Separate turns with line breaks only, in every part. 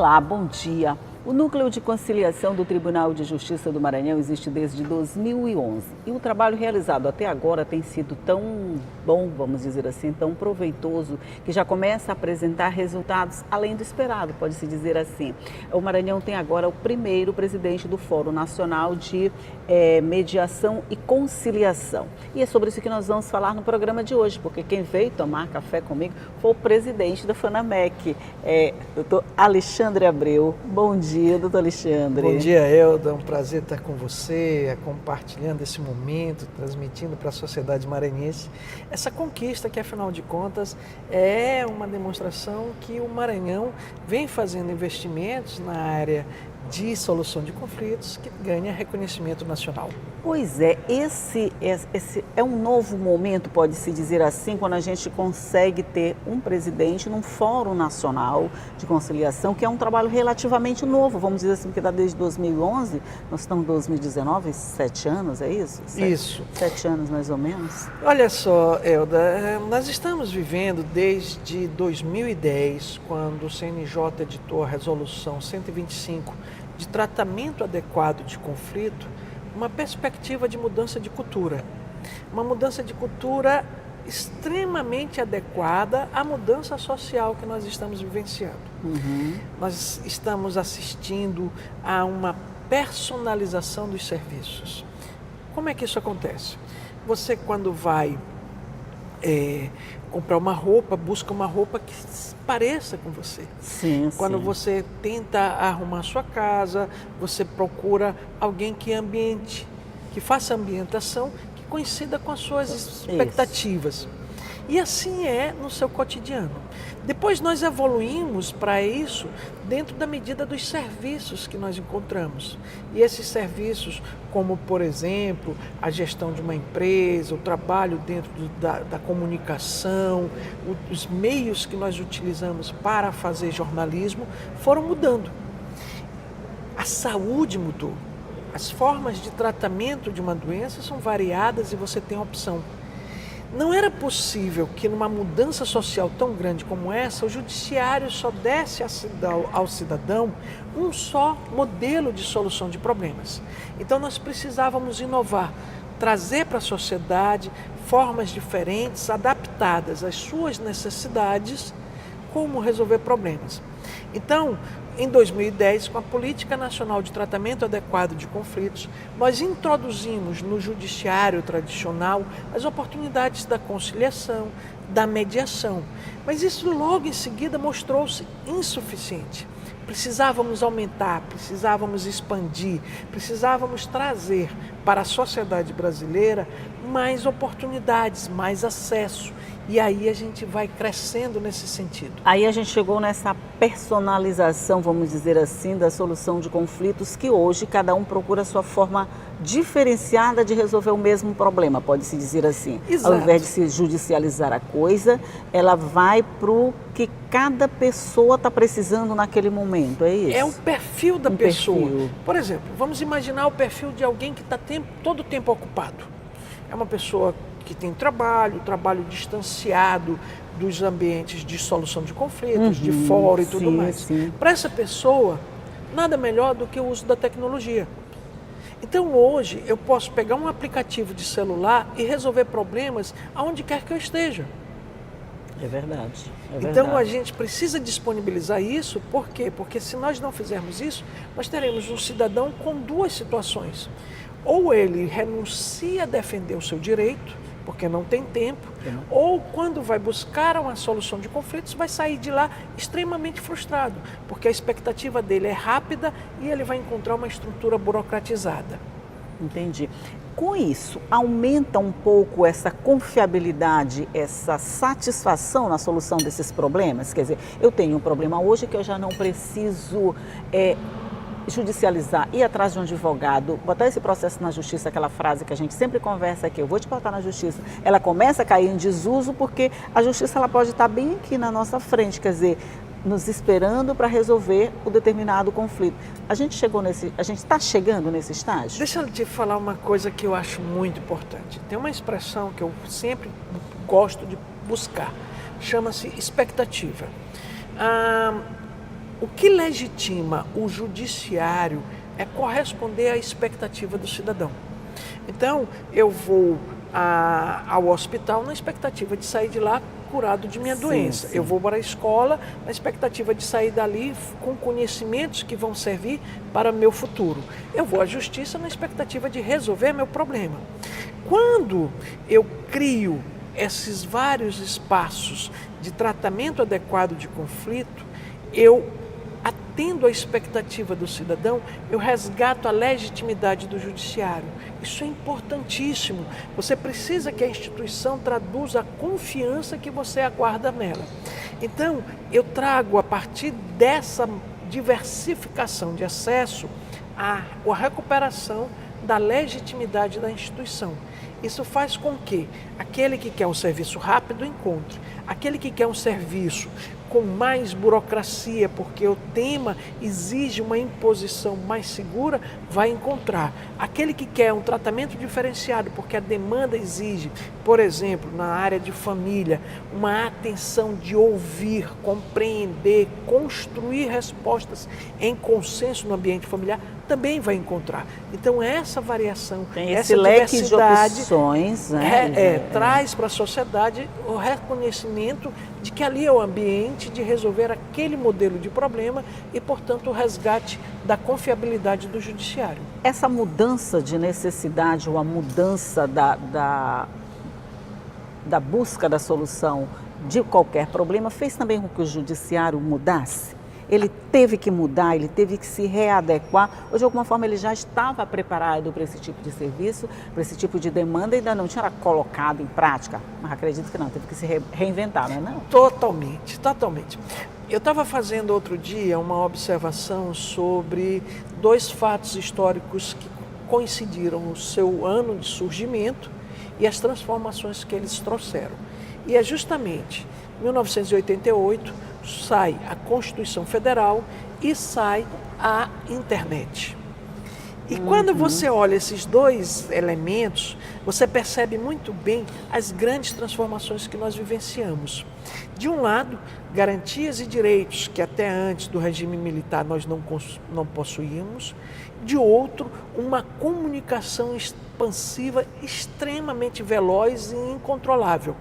Olá, bom dia. O Núcleo de Conciliação do Tribunal de Justiça do Maranhão existe desde 2011 e o trabalho realizado até agora tem sido tão bom, vamos dizer assim, tão proveitoso, que já começa a apresentar resultados além do esperado, pode-se dizer assim. O Maranhão tem agora o primeiro presidente do Fórum Nacional de Mediação e Conciliação. E é sobre isso que nós vamos falar no programa de hoje, porque quem veio tomar café comigo foi o presidente da FANAMEC, doutor Alexandre Abreu. Bom dia, doutor Alexandre.
Bom dia, Elda. É um prazer estar com você, compartilhando esse momento, transmitindo para a sociedade maranhense essa conquista que, afinal de contas, é uma demonstração que o Maranhão vem fazendo investimentos na área de solução de conflitos que ganha reconhecimento nacional.
Pois é, esse é um novo momento, pode-se dizer assim, quando a gente consegue ter um presidente num Fórum Nacional de Conciliação, que é um trabalho relativamente novo, vamos dizer assim, porque está desde 2011, nós estamos em 2019, 7 anos, é isso?
Isso.
7 anos mais ou menos.
Olha só, Elda, nós estamos vivendo desde 2010, quando o CNJ editou a Resolução 125 de tratamento adequado de conflito, uma perspectiva de mudança de cultura. Uma mudança de cultura extremamente adequada à mudança social que nós estamos vivenciando. Nós estamos assistindo a uma personalização dos serviços. Como é que isso acontece? Você, quando vai comprar uma roupa, busca uma roupa que pareça com você.
Sim,
Quando
sim.
você tenta arrumar sua casa, você procura alguém que ambiente, que faça ambientação que coincida com as suas expectativas. E assim é no seu cotidiano. Depois nós evoluímos para isso dentro da medida dos serviços que nós encontramos. E esses serviços, como por exemplo, a gestão de uma empresa, o trabalho dentro da comunicação, os meios que nós utilizamos para fazer jornalismo, foram mudando. A saúde mudou. As formas de tratamento de uma doença são variadas e você tem opção. Não era possível que numa mudança social tão grande como essa, o judiciário só desse ao cidadão um só modelo de solução de problemas. Então nós precisávamos inovar, trazer para a sociedade formas diferentes, adaptadas às suas necessidades, como resolver problemas. Então, em 2010, com a Política Nacional de Tratamento Adequado de Conflitos, nós introduzimos no judiciário tradicional as oportunidades da conciliação, da mediação. Mas isso logo em seguida mostrou-se insuficiente. Precisávamos aumentar, precisávamos expandir, precisávamos trazer para a sociedade brasileira mais oportunidades, mais acesso. E aí a gente vai crescendo nesse sentido.
Aí a gente chegou nessa personalização, vamos dizer assim, da solução de conflitos, que hoje cada um procura a sua forma diferenciada de resolver o mesmo problema, pode-se dizer assim.
Exato.
Ao invés de se judicializar a coisa, ela vai para o que cada pessoa está precisando naquele momento, é isso?
É o perfil da pessoa.
Perfil.
Por exemplo, vamos imaginar o perfil de alguém que está todo o tempo ocupado. É uma pessoa que tem trabalho distanciado dos ambientes de solução de conflitos, de fórum e tudo mais. Para essa pessoa, nada melhor do que o uso da tecnologia. Então hoje eu posso pegar um aplicativo de celular e resolver problemas aonde quer que eu esteja.
É verdade.
Então a gente precisa disponibilizar isso, por quê? Porque se nós não fizermos isso, nós teremos um cidadão com duas situações. Ou ele renuncia a defender o seu direito, porque não tem tempo, ou quando vai buscar uma solução de conflitos, vai sair de lá extremamente frustrado, porque a expectativa dele é rápida e ele vai encontrar uma estrutura burocratizada.
Entendi. Com isso, aumenta um pouco essa confiabilidade, essa satisfação na solução desses problemas? Quer dizer, eu tenho um problema hoje que eu já não preciso judicializar, ir atrás de um advogado, botar esse processo na justiça, aquela frase que a gente sempre conversa aqui, eu vou te botar na justiça, ela começa a cair em desuso porque a justiça ela pode estar bem aqui na nossa frente, quer dizer, nos esperando para resolver o determinado conflito. A gente está chegando nesse estágio?
Deixa eu te falar uma coisa que eu acho muito importante. Tem uma expressão que eu sempre gosto de buscar, chama-se expectativa. O que legitima o judiciário é corresponder à expectativa do cidadão. Então, eu vou ao hospital na expectativa de sair de lá curado de minha doença.
Sim.
Eu vou para a escola na expectativa de sair dali com conhecimentos que vão servir para meu futuro. Eu vou à justiça na expectativa de resolver meu problema. Quando eu crio esses vários espaços de tratamento adequado de conflito, eu atendo à expectativa do cidadão, eu resgato a legitimidade do judiciário. Isso é importantíssimo. Você precisa que a instituição traduza a confiança que você aguarda nela. Então, eu trago a partir dessa diversificação de acesso a recuperação da legitimidade da instituição. Isso faz com que aquele que quer um serviço rápido encontre, aquele que quer um serviço com mais burocracia, porque o tema exige uma imposição mais segura, vai encontrar. Aquele que quer um tratamento diferenciado, porque a demanda exige, por exemplo, na área de família, uma atenção de ouvir, compreender, construir respostas em consenso no ambiente familiar, também vai encontrar. Então, essa variação,
tem
essa
esse leque
diversidade
de opções, né?
Traz para a sociedade o reconhecimento de que ali é o ambiente de resolver aquele modelo de problema e, portanto, o resgate da confiabilidade do judiciário.
Essa mudança de necessidade ou a mudança da busca da solução de qualquer problema fez também com que o judiciário mudasse? Ele teve que mudar, ele teve que se readequar, ou de alguma forma ele já estava preparado para esse tipo de serviço, para esse tipo de demanda, e ainda não tinha colocado em prática? Mas acredito que não, teve que se reinventar, não é não?
Totalmente, totalmente. Eu estava fazendo outro dia uma observação sobre dois fatos históricos que coincidiram o seu ano de surgimento e as transformações que eles trouxeram. E é justamente 1988, sai a Constituição Federal e sai a internet. E quando você olha esses dois elementos, você percebe muito bem as grandes transformações que nós vivenciamos. De um lado, garantias e direitos que até antes do regime militar nós não possuíamos. De outro, uma comunicação expansiva extremamente veloz e incontrolável.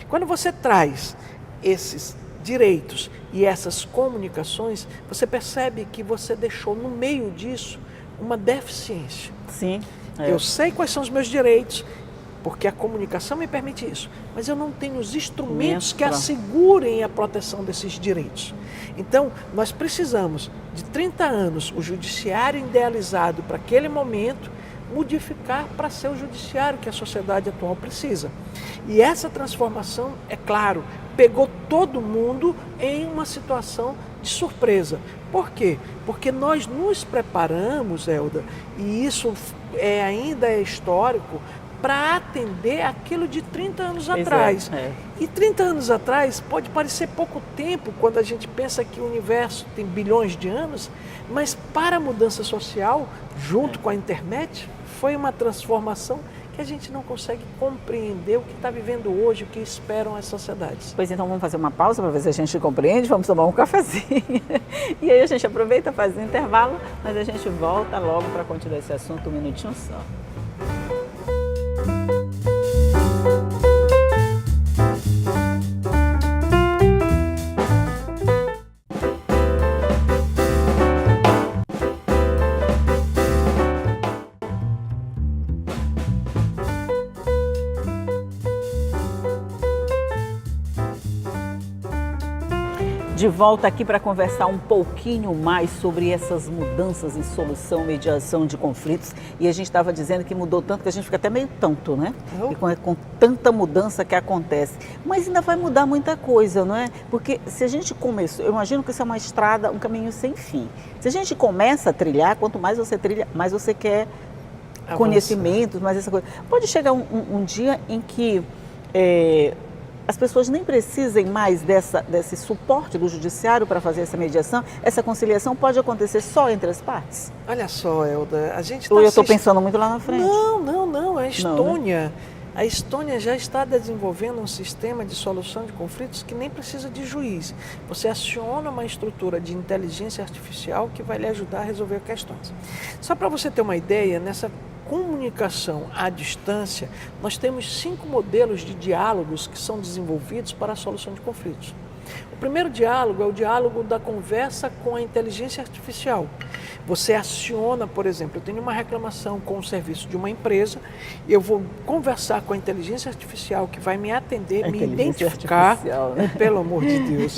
Quando você traz esses direitos e essas comunicações, você percebe que você deixou no meio disso uma deficiência.
Sim.
Eu sei quais são os meus direitos, porque a comunicação me permite isso, mas eu não tenho os instrumentos que assegurem a proteção desses direitos. Então, nós precisamos de 30 anos, o judiciário idealizado para aquele momento, modificar para ser o judiciário que a sociedade atual precisa. E essa transformação, é claro, pegou todo mundo em uma situação de surpresa. Por quê? Porque nós nos preparamos, Elda, e isso ainda é histórico, para atender aquilo de 30 anos atrás. E 30 anos atrás pode parecer pouco tempo quando a gente pensa que o universo tem bilhões de anos, mas para a mudança social, junto com a internet, foi uma transformação que a gente não consegue compreender o que está vivendo hoje, o que esperam as sociedades.
Pois então vamos fazer uma pausa para ver se a gente compreende, vamos tomar um cafezinho. E aí a gente aproveita, faz um intervalo, mas a gente volta logo para continuar esse assunto, um minutinho só. De volta aqui para conversar um pouquinho mais sobre essas mudanças em solução, mediação de conflitos. E a gente estava dizendo que mudou tanto que a gente fica até meio tonto, né? E com tanta mudança que acontece. Mas ainda vai mudar muita coisa, não é? Porque se a gente começou, eu imagino que isso é uma estrada, um caminho sem fim. Se a gente começa a trilhar, quanto mais você trilha, mais você quer conhecimentos, mais essa coisa. Pode chegar um dia em que as pessoas nem precisem mais desse suporte do judiciário para fazer essa mediação, essa conciliação pode acontecer só entre as partes?
Olha só, Elda, a gente
Ou eu estou pensando muito lá na frente?
Não, a Estônia, A Estônia já está desenvolvendo um sistema de solução de conflitos que nem precisa de juiz. Você aciona uma estrutura de inteligência artificial que vai lhe ajudar a resolver questões. Só para você ter uma ideia, nessa comunicação à distância, nós temos 5 modelos de diálogos que são desenvolvidos para a solução de conflitos. O primeiro diálogo é o diálogo da conversa com a inteligência artificial. Você aciona, por exemplo, eu tenho uma reclamação com o serviço de uma empresa, eu vou conversar com a inteligência artificial que vai me atender, me identificar, né? Pelo amor de Deus.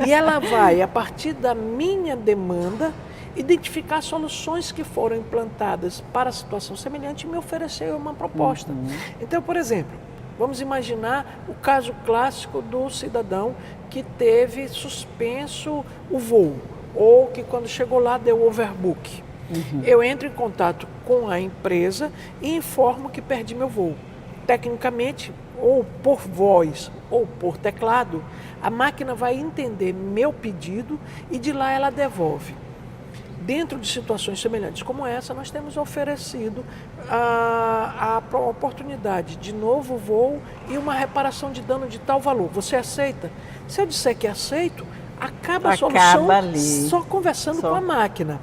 E ela vai, a partir da minha demanda, identificar soluções que foram implantadas para a situação semelhante e me oferecer uma proposta. Então, por exemplo, vamos imaginar o caso clássico do cidadão que teve suspenso o voo, ou que quando chegou lá deu overbook. Eu entro em contato com a empresa e informo que perdi meu voo. Tecnicamente, ou por voz ou por teclado, a máquina vai entender meu pedido e de lá ela devolve. Dentro de situações semelhantes como essa, nós temos oferecido a oportunidade de novo voo e uma reparação de dano de tal valor. Você aceita? Se eu disser que aceito, acaba a solução
ali.
Só conversando com a máquina.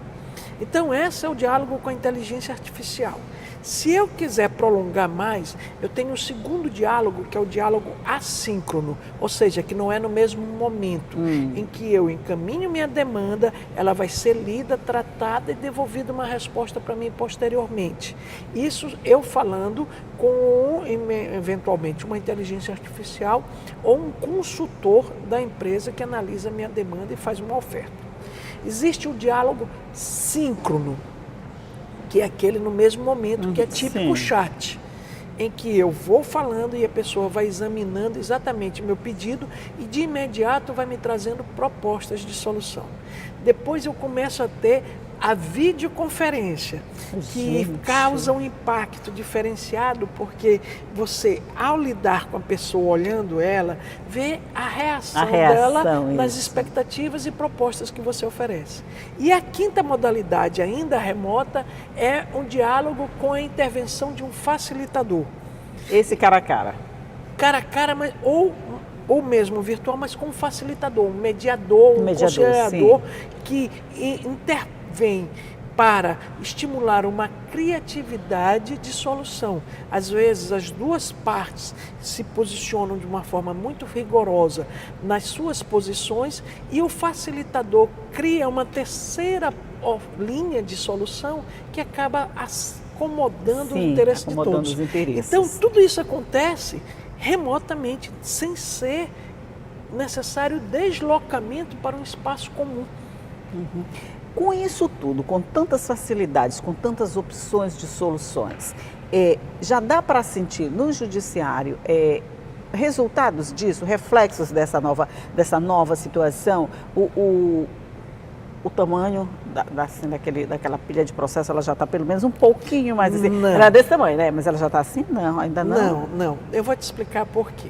Então, esse é o diálogo com a inteligência artificial. Se eu quiser prolongar mais, eu tenho o segundo diálogo, que é o diálogo assíncrono, ou seja, que não é no mesmo momento, em que eu encaminho minha demanda, ela vai ser lida, tratada e devolvida uma resposta para mim posteriormente. Isso eu falando com, eventualmente, uma inteligência artificial ou um consultor da empresa que analisa a minha demanda e faz uma oferta. Existe o diálogo síncrono, que é aquele no mesmo momento, que é típico chat, em que eu vou falando e a pessoa vai examinando exatamente o meu pedido e de imediato vai me trazendo propostas de solução. Depois eu começo a ter a videoconferência, que causa um impacto diferenciado, porque você, ao lidar com a pessoa, olhando ela, vê a reação dela nas expectativas e propostas que você oferece. E a quinta modalidade, ainda remota, é um diálogo com a intervenção de um facilitador.
Esse cara a cara.
Cara a cara, mas, ou mesmo virtual, mas com um facilitador, um mediador, um conciliador que vem para estimular uma criatividade de solução. Às vezes, as duas partes se posicionam de uma forma muito rigorosa nas suas posições e o facilitador cria uma terceira linha de solução que acaba acomodando o interesse de todos. Então, tudo isso acontece remotamente, sem ser necessário deslocamento para um espaço comum.
Com isso tudo, com tantas facilidades, com tantas opções de soluções, já dá para sentir no judiciário resultados disso, reflexos dessa nova situação? O tamanho daquela pilha de processo, ela já está pelo menos um pouquinho mais assim. Não. Era desse tamanho, né? Mas ela já está assim? Não, ainda não.
Não. Eu vou te explicar por quê.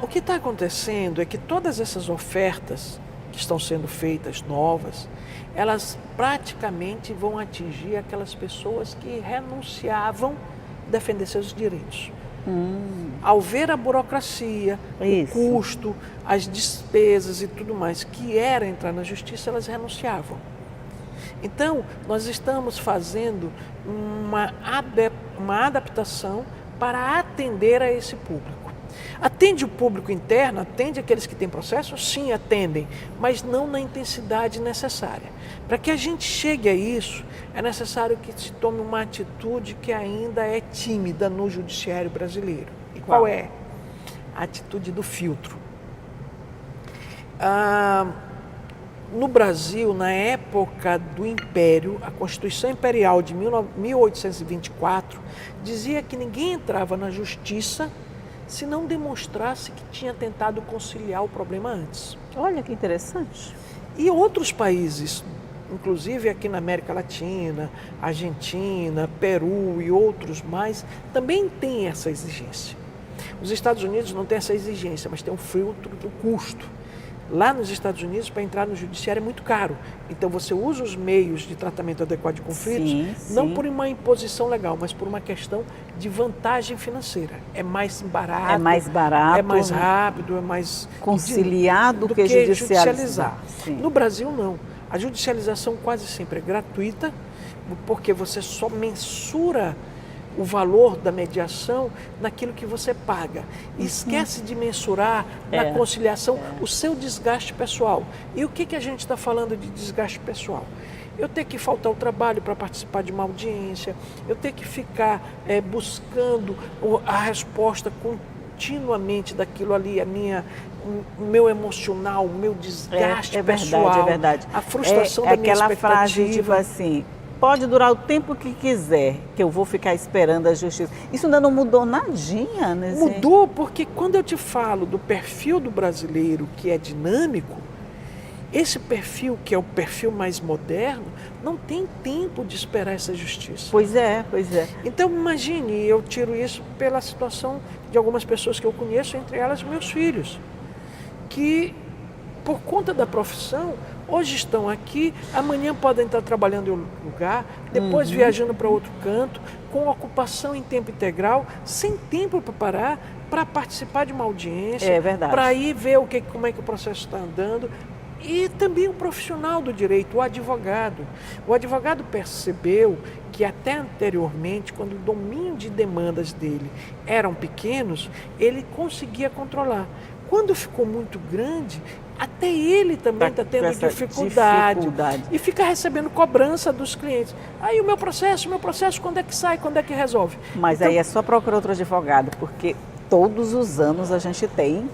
O que está acontecendo é que todas essas ofertas que estão sendo feitas novas, elas praticamente vão atingir aquelas pessoas que renunciavam a defender seus direitos. Ao ver a burocracia, o custo, as despesas e tudo mais que era entrar na justiça, elas renunciavam. Então, nós estamos fazendo uma adaptação para atender a esse público. Atende o público interno, atende aqueles que têm processo? Sim, atendem, mas não na intensidade necessária. Para que a gente chegue a isso, é necessário que se tome uma atitude que ainda é tímida no judiciário brasileiro. E qual é? A atitude do filtro. No Brasil, na época do Império, a Constituição Imperial de 1824 dizia que ninguém entrava na justiça se não demonstrasse que tinha tentado conciliar o problema antes.
Olha que interessante.
E outros países, inclusive aqui na América Latina, Argentina, Peru e outros mais, também têm essa exigência. Os Estados Unidos não têm essa exigência, mas tem um filtro do custo. Lá nos Estados Unidos, para entrar no judiciário é muito caro. Então você usa os meios de tratamento adequado de conflitos, não por uma imposição legal, mas por uma questão de vantagem financeira. É mais barato.
É mais barato.
É mais rápido, é mais
conciliado do que judicializar.
No Brasil, não. A judicialização quase sempre é gratuita, porque você só mensura o valor da mediação naquilo que você paga. Esquece de mensurar na conciliação o seu desgaste pessoal. E o que a gente está falando de desgaste pessoal? Eu ter que faltar ao trabalho para participar de uma audiência, eu ter que ficar buscando a resposta continuamente daquilo ali, o meu emocional, o meu desgaste pessoal,
é verdade.
A frustração da minha expectativa.
Aquela frase tipo assim, pode durar o tempo que quiser, que eu vou ficar esperando a justiça. Isso ainda não mudou nadinha, né?
Mudou porque quando eu te falo do perfil do brasileiro que é dinâmico, esse perfil, que é o perfil mais moderno, não tem tempo de esperar essa justiça.
Pois é.
Então imagine, eu tiro isso pela situação de algumas pessoas que eu conheço, entre elas meus filhos, que por conta da profissão, hoje estão aqui, amanhã podem estar trabalhando em outro lugar, depois viajando para outro canto, com ocupação em tempo integral, sem tempo para parar, para participar de uma audiência, para ir ver como é que o processo está andando. E também o profissional do direito, o advogado. O advogado percebeu que até anteriormente, quando o domínio de demandas dele eram pequenos, ele conseguia controlar. Quando ficou muito grande, até ele também está tendo dificuldade e fica recebendo cobrança dos clientes. Aí o meu processo, quando é que sai, quando é que resolve?
Mas então, aí é só procurar outro advogado, porque todos os anos a gente tem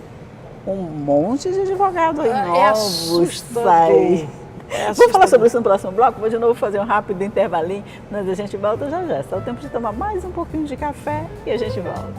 um monte de advogado aí novos. Vamos falar sobre isso no próximo bloco? Vou de novo fazer um rápido intervalinho, mas a gente volta já. Só o tempo de tomar mais um pouquinho de café e a gente volta.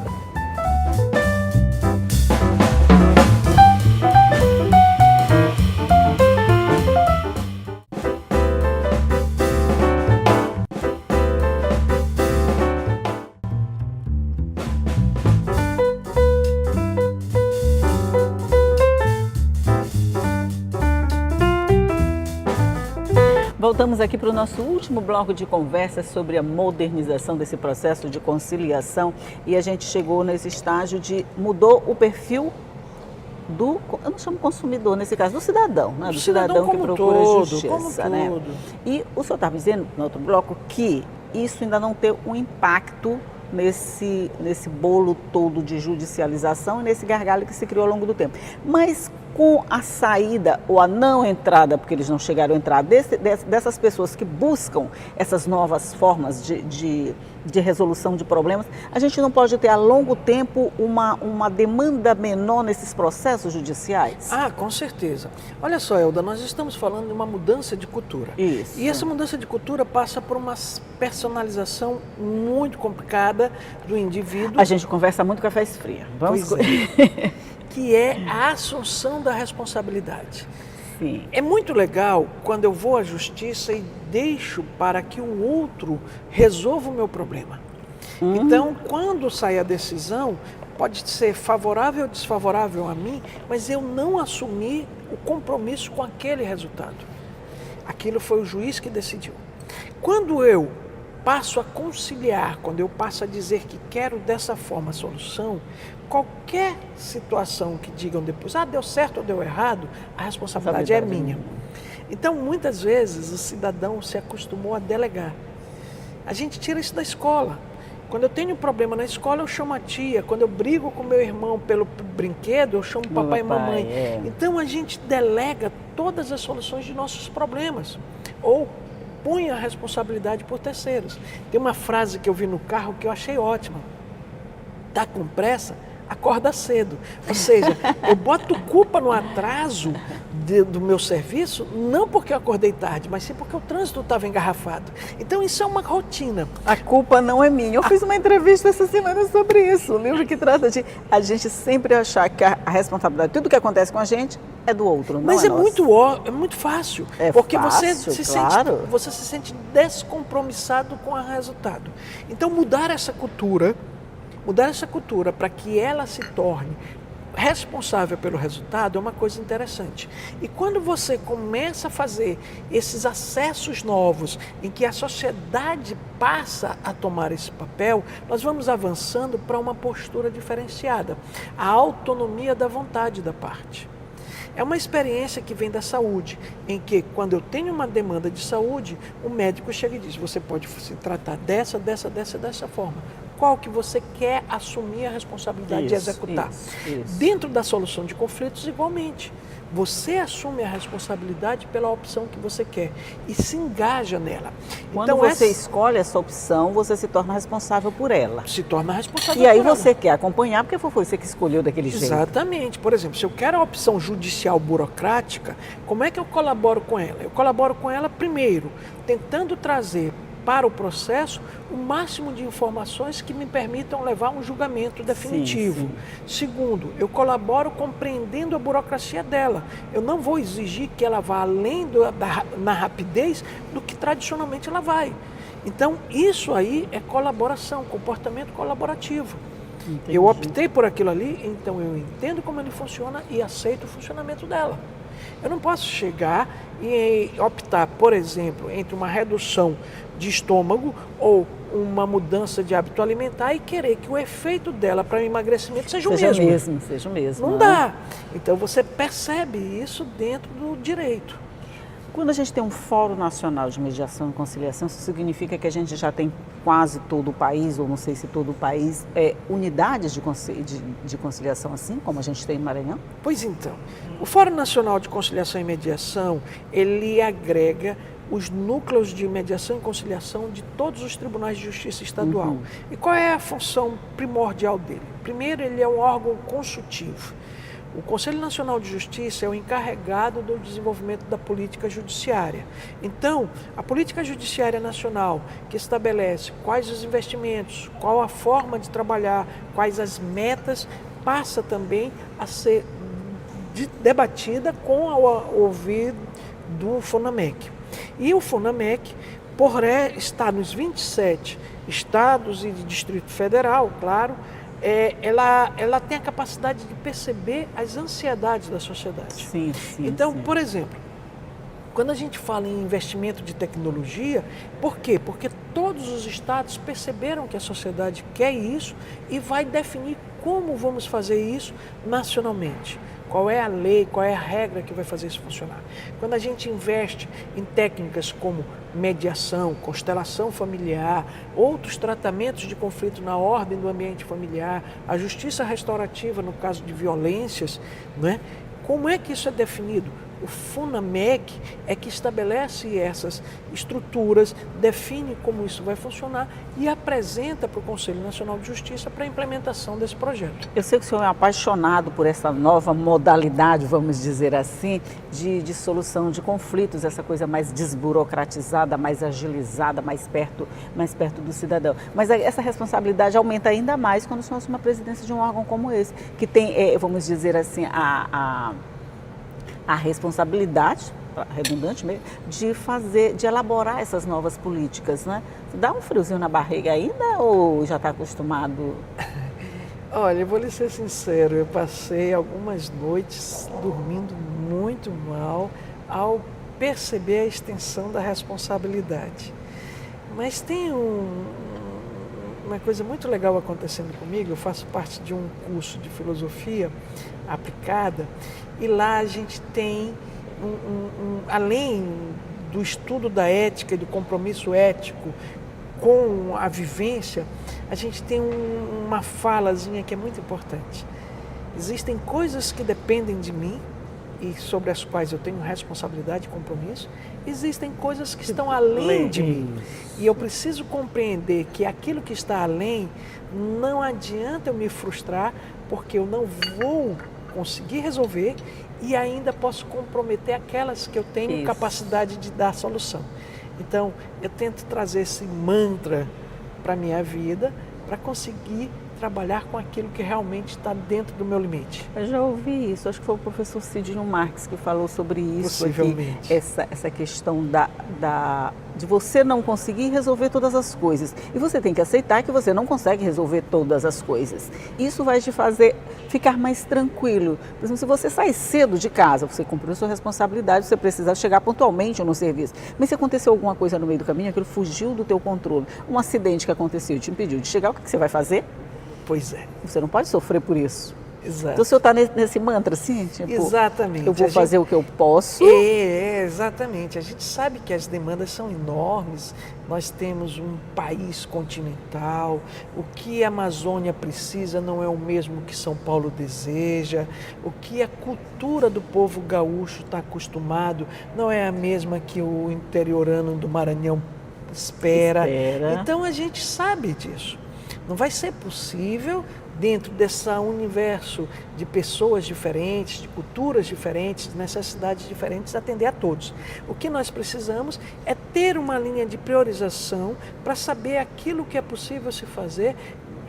Voltamos aqui para o nosso último bloco de conversa sobre a modernização desse processo de conciliação e a gente chegou nesse estágio de mudou o perfil do, eu não chamo consumidor nesse caso, do cidadão, né? Do cidadão que procura justiça, né? E o senhor estava dizendo no outro bloco que isso ainda não tem um impacto nesse bolo todo de judicialização e nesse gargalo que se criou ao longo do tempo. Mas com a saída ou a não entrada, porque eles não chegaram a entrar, dessas pessoas que buscam essas novas formas de resolução de problemas, a gente não pode ter a longo tempo uma demanda menor nesses processos judiciais?
Ah, com certeza. Olha só, Elda, nós estamos falando de uma mudança de cultura.
Isso.
E essa mudança de cultura passa por uma personalização muito complicada do indivíduo.
A gente conversa muito com a café esfria. Vamos
que é a assunção da responsabilidade.
Sim.
É muito legal quando eu vou à justiça e deixo para que o outro resolva o meu problema. Então, quando sai a decisão, pode ser favorável ou desfavorável a mim, mas eu não assumi o compromisso com aquele resultado. Aquilo foi o juiz que decidiu. Quando eu passo a conciliar, quando eu passo a dizer que quero dessa forma a solução, qualquer situação que digam depois, deu certo ou deu errado, a responsabilidade é minha. Então, muitas vezes, o cidadão se acostumou a delegar. A gente tira isso da escola. Quando eu tenho um problema na escola, eu chamo a tia. Quando eu brigo com meu irmão pelo brinquedo, eu chamo papai e mamãe. Então, a gente delega todas as soluções de nossos problemas. Ou põe a responsabilidade por terceiros. Tem uma frase que eu vi no carro que eu achei ótima. Tá com pressa? Acorda cedo. Ou seja, eu boto culpa no atraso do meu serviço, não porque eu acordei tarde, mas sim porque o trânsito estava engarrafado. Então isso é uma rotina.
A culpa não é minha. Eu fiz uma entrevista essa semana sobre isso, um livro que trata de a gente sempre achar que a responsabilidade, tudo que acontece com a gente é do outro, não
mas
é
muito fácil,
porque
você
você
se sente descompromissado com o resultado. Então mudar essa cultura para que ela se torne responsável pelo resultado é uma coisa interessante. E quando você começa a fazer esses acessos novos, em que a sociedade passa a tomar esse papel, nós vamos avançando para uma postura diferenciada, a autonomia da vontade da parte. É uma experiência que vem da saúde, em que quando eu tenho uma demanda de saúde, o médico chega e diz, você pode se tratar dessa forma. Qual que você quer assumir a responsabilidade de executar? Isso. Dentro da solução de conflitos, igualmente. Você assume a responsabilidade pela opção que você quer e se engaja nela.
Quando então, você escolhe essa opção, você se torna responsável por ela.
Se torna responsável
por ela. E aí
ela.
Você quer acompanhar, porque foi você que escolheu daquele jeito.
Exatamente. Por exemplo, se eu quero a opção judicial burocrática, como é que eu colaboro com ela? Eu colaboro com ela primeiro, tentando trazer para o processo o máximo de informações que me permitam levar a um julgamento definitivo. Sim. Segundo, eu colaboro compreendendo a burocracia dela. Eu não vou exigir que ela vá além na rapidez do que tradicionalmente ela vai. Então, isso aí é colaboração, comportamento colaborativo. Entendi. Eu optei por aquilo ali, então eu entendo como ele funciona e aceito o funcionamento dela. Eu não posso chegar e optar, por exemplo, entre uma redução de estômago ou uma mudança de hábito alimentar e querer que o efeito dela para o emagrecimento seja o mesmo.
Seja o mesmo.
Não dá. Então você percebe isso dentro do direito.
Quando a gente tem um Fórum Nacional de Mediação e Conciliação, isso significa que a gente já tem quase todo o país, ou não sei se todo o país, unidades de conciliação assim, como a gente tem no Maranhão?
Pois então, o Fórum Nacional de Conciliação e Mediação, ele agrega os núcleos de mediação e conciliação de todos os tribunais de justiça estadual. Uhum. E qual é a função primordial dele? Primeiro, ele é um órgão consultivo. O Conselho Nacional de Justiça é o encarregado do desenvolvimento da política judiciária. Então, a política judiciária nacional, que estabelece quais os investimentos, qual a forma de trabalhar, quais as metas, passa também a ser debatida com o ouvido do FUNAMEC. E o FUNAMEC, por estar nos 27 estados e de Distrito Federal, claro, ela tem a capacidade de perceber as ansiedades da sociedade.
Sim,
então,
sim.
Por exemplo, quando a gente fala em investimento de tecnologia, por quê? Porque todos os estados perceberam que a sociedade quer isso e vai definir como vamos fazer isso nacionalmente. Qual é a lei, qual é a regra que vai fazer isso funcionar? Quando a gente investe em técnicas como mediação, constelação familiar, outros tratamentos de conflito na ordem do ambiente familiar, a justiça restaurativa no caso de violências, né? Como é que isso é definido? O FUNAMEC é que estabelece essas estruturas, define como isso vai funcionar e apresenta para o Conselho Nacional de Justiça para a implementação desse projeto.
Eu sei que o senhor é apaixonado por essa nova modalidade, vamos dizer assim, de solução de conflitos, essa coisa mais desburocratizada, mais agilizada, mais perto do cidadão. Mas essa responsabilidade aumenta ainda mais quando o senhor assume a presidência de um órgão como esse, que tem, vamos dizer assim, a responsabilidade, redundante mesmo, de elaborar essas novas políticas, né? Dá um friozinho na barriga ainda ou já está acostumado?
Olha, eu vou lhe ser sincero, eu passei algumas noites dormindo muito mal ao perceber a extensão da responsabilidade. Mas tem uma coisa muito legal acontecendo comigo, eu faço parte de um curso de filosofia aplicada e lá a gente tem, além do estudo da ética e do compromisso ético com a vivência, a gente tem uma falazinha que é muito importante. Existem coisas que dependem de mim e sobre as quais eu tenho responsabilidade e compromisso, existem coisas que estão além de mim. E eu preciso compreender que aquilo que está além, não adianta eu me frustrar, porque eu não vou conseguir resolver e ainda posso comprometer aquelas que eu tenho capacidade de dar solução. Então, eu tento trazer esse mantra para a minha vida, para conseguir trabalhar com aquilo que realmente está dentro do meu limite.
Eu já ouvi isso, acho que foi o professor Sidney Marx que falou sobre isso.
Possivelmente.
Essa questão de você não conseguir resolver todas as coisas. E você tem que aceitar que você não consegue resolver todas as coisas. Isso vai te fazer ficar mais tranquilo. Por exemplo, se você sai cedo de casa, você cumpriu sua responsabilidade, você precisa chegar pontualmente no serviço. Mas se aconteceu alguma coisa no meio do caminho, aquilo fugiu do teu controle, um acidente que aconteceu te impediu de chegar, o que você vai fazer?
Pois é.
Você não pode sofrer por isso.
Exato.
Então o senhor está nesse mantra assim? Tipo,
exatamente.
Eu vou fazer o que eu posso.
Exatamente. A gente sabe que as demandas são enormes. Nós temos um país continental. O que a Amazônia precisa não é o mesmo que São Paulo deseja. O que a cultura do povo gaúcho está acostumado não é a mesma que o interiorano do Maranhão espera. Então a gente sabe disso. Não vai ser possível, dentro desse universo de pessoas diferentes, de culturas diferentes, de necessidades diferentes, atender a todos. O que nós precisamos é ter uma linha de priorização para saber aquilo que é possível se fazer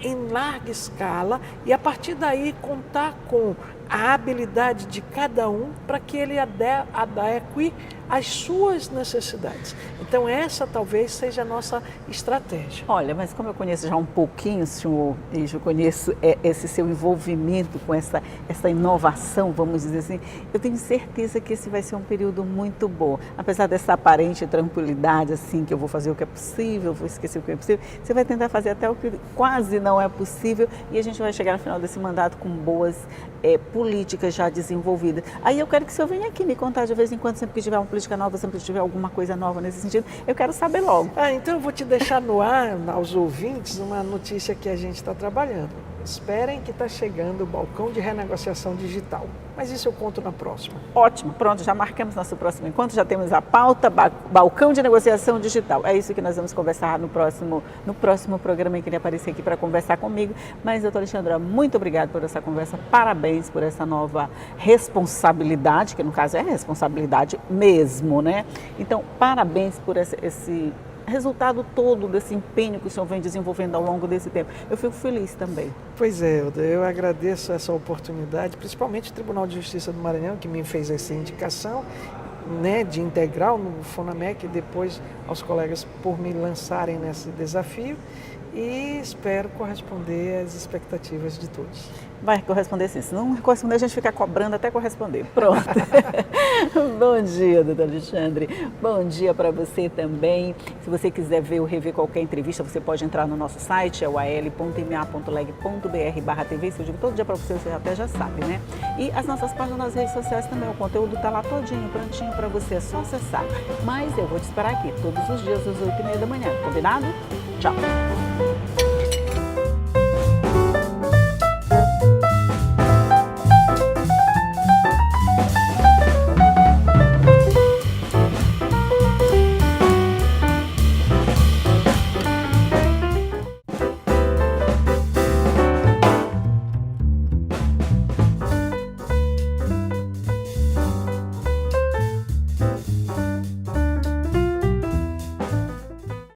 em larga escala e, a partir daí, contar com a habilidade de cada um para que ele adeque às suas necessidades. Então essa talvez seja a nossa estratégia.
Olha, mas como eu conheço já um pouquinho, senhor, e eu conheço esse seu envolvimento com essa inovação, vamos dizer assim, eu tenho certeza que esse vai ser um período muito bom. Apesar dessa aparente tranquilidade, assim, que eu vou fazer o que é possível, vou esquecer o que é possível, você vai tentar fazer até o que quase não é possível e a gente vai chegar no final desse mandato com boas políticas já desenvolvidas. Aí eu quero que o senhor venha aqui me contar de vez em quando, sempre que tiver uma política nova, sempre que tiver alguma coisa nova nesse sentido, eu quero saber logo.
Então eu vou te deixar no ar, aos ouvintes, uma notícia que a gente está trabalhando. Esperem que está chegando o balcão de renegociação digital. Mas isso eu conto na próxima.
Ótimo, pronto, já marcamos nosso próximo encontro, já temos a pauta, balcão de negociação digital. É isso que nós vamos conversar no próximo programa em que ele aparecer aqui para conversar comigo. Mas, doutora Alexandra, muito obrigada por essa conversa, parabéns por essa nova responsabilidade, que no caso é responsabilidade mesmo, né? Então, parabéns por esse resultado todo desse empenho que o senhor vem desenvolvendo ao longo desse tempo. Eu fico feliz também.
Pois é, Elda, eu agradeço essa oportunidade, principalmente o Tribunal de Justiça do Maranhão, que me fez essa indicação, né, de integral no FONAMEC, e depois aos colegas por me lançarem nesse desafio, e espero corresponder às expectativas de todos.
Vai corresponder sim, se não corresponder a gente fica cobrando até corresponder. Pronto. Bom dia, doutor Alexandre. Bom dia para você também. Se você quiser ver ou rever qualquer entrevista, você pode entrar no nosso site, é o al.ma.leg.br/tv. Isso eu digo todo dia para você até já sabe, né? E as nossas páginas nas redes sociais também, o conteúdo está lá todinho, prontinho para você, é só acessar. Mas eu vou te esperar aqui todos os dias às 8h30 da manhã, combinado? Tchau!